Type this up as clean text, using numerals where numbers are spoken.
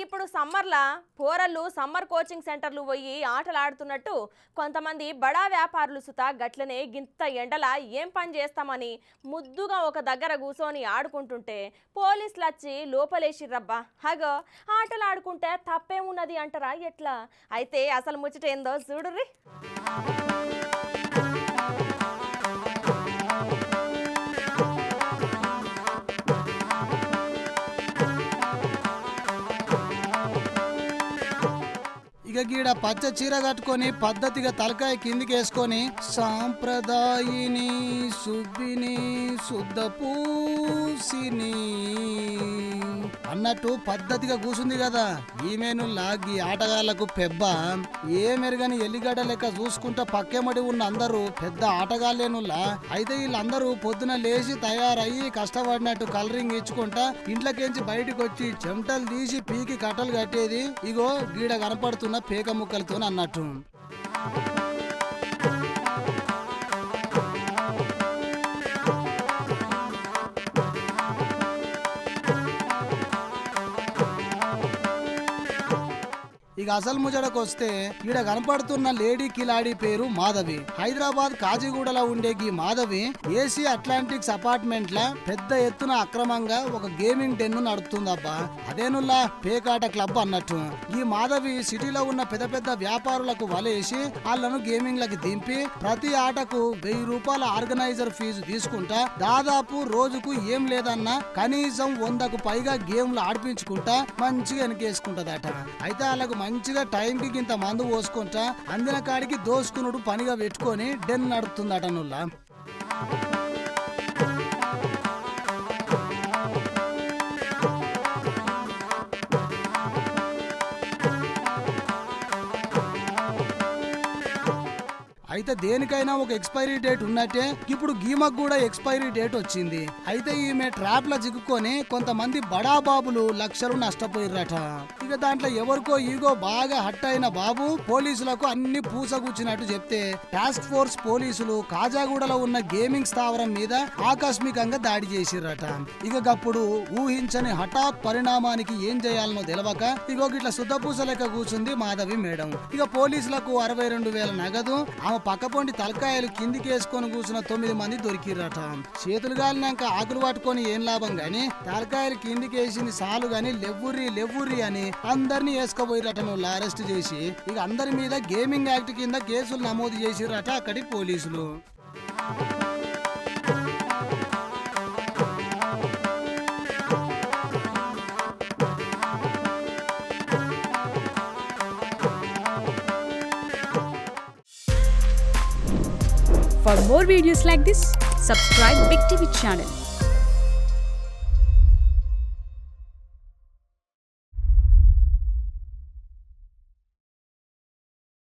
ఇప్పుడు సమ్మర్లా పోరళ్ళు summer coaching సెంటర్లు పోయి ఆటలు ఆడుతున్నట్టు కొంతమంది బడా వ్యాపారులు సుతా గట్లనే గింత ఎండల ఏం పని చేస్తామని ముద్దుగా ఒక దగ్గర కూసోని ఆడుకుంటుంటే పోలీసులు వచ్చి లోపలేసిర్రబ్బా. హగో ఆటలు ఆడుకుంటే తప్పేమున్నది అంటారా ఎట్లా? అయితే అసలు ముచ్చట ఏందో చూడుర్రి. ఇక గీడ పచ్చ చీర కట్టుకొని పద్ధతిగా తలకాయ కిందికి వేసుకొని సాంప్రదాయిని సుబ్బిని శుద్ధ పూసిని అన్నట్టు పద్ధతిగా కూసుంది కదా. ఈమెను లాగి ఆటగాళ్లకు పెబ్బ ఏ మెరుగని ఎల్లిగడ్డ లెక్క చూసుకుంటా పక్కెమడి ఉన్న అందరూ పెద్ద ఆటగాళ్లేనులా. అయితే వీళ్ళందరూ పొద్దున లేచి తయారయ్యి కష్టపడినట్టు కలరింగ్ ఇచ్చుకుంటా ఇంట్లోకేంచి బయటకు వచ్చి చెమటలు తీసి పీకి కట్టలు కట్టేది ఇగో గీడ కనపడుతున్న పేక ముక్కలతో అన్నట్టు. ఇక అసలు ముజడకు వస్తే ఈడ కనపడుతున్న లేడీ కిలాడి పేరు మాధవి. హైదరాబాద్ కాజీగూడలో ఉండే ఈ మాధవి ఏసీ అట్లాంటిక్స్ అపార్ట్మెంట్ ల పెద్ద ఎత్తున అక్రమంగా ఒక గేమింగ్ డెన్ నడుపుతుందబ్బా. అదేనుల్లా పేకాట క్లబ్ అన్నట్టు. ఈ మాధవి సిటీలో ఉన్న పెద్ద పెద్ద వ్యాపారులకు వలేసి వాళ్ళను గేమింగ్ లకి దింపి ప్రతి ఆటకు 1000 రూపాయల ఆర్గనైజర్ ఫీజు తీసుకుంటా దాదాపు రోజుకు ఏం లేదన్నా కనీసం 100కు పైగా గేమ్లు ఆడిపించుకుంటా మంచిగా వెనకేసుకుంటదట. అయితే వాళ్ళకు మంచిగా టైంకి ఇంత మందు పోసుకుంటా అందిన కాడికి దోసుకునుడు పనిగా పెట్టుకొని డెన్ నడుపుతుందట నుల్లా. అయితే దేనికైనా ఒక ఎక్స్పైరీ డేట్ ఉన్నట్టే ఇప్పుడు గీమకు కూడా ఎక్స్పైరీ డేట్ వచ్చింది. అయితే ఈమె ట్రాప్ ల చిక్కుకొని కొంతమంది బడాబాబులు లక్షలు నష్టపోయిర్రట. ఇక దాంట్లో ఎవరికో ఈగో బాగా హట్ అయిన బాబు పోలీసులకు అన్ని పూసగుచ్చినట్టు చెప్తే టాస్క్ ఫోర్స్ పోలీసులు కాజాగూడలో ఉన్న గేమింగ్ స్థావరం మీద ఆకస్మికంగా దాడి చేసిర్రట. ఇక గప్పుడు ఊహించని హఠాత్ పరిణామానికి ఏం చేయాలనో తెలవక ఇగో గిట్ల శుద్ధపూస లెక్క కూర్చుంది మాధవి మేడం. ఇక పోలీసులకు 62,000 నగదు ఆమె పక్కపొండి తలకాయలు కిందికి వేసుకొని కూర్చున్న 9 మంది దొరికిరట. చేతులు గాలినాక ఆకులు పట్టుకొని ఏం లాభం గాని తలకాయలు కిందికి వేసింది సాలు గాని లెవ్వుర్రి అని అందరినీ వేసుకోబోయిరట నువ్వు అరెస్ట్ చేసి. ఇక అందరి మీద గేమింగ్ యాక్ట్ కింద కేసులు నమోదు చేసిరట అక్కడి పోలీసులు. For more videos like this, subscribe Big TV channel.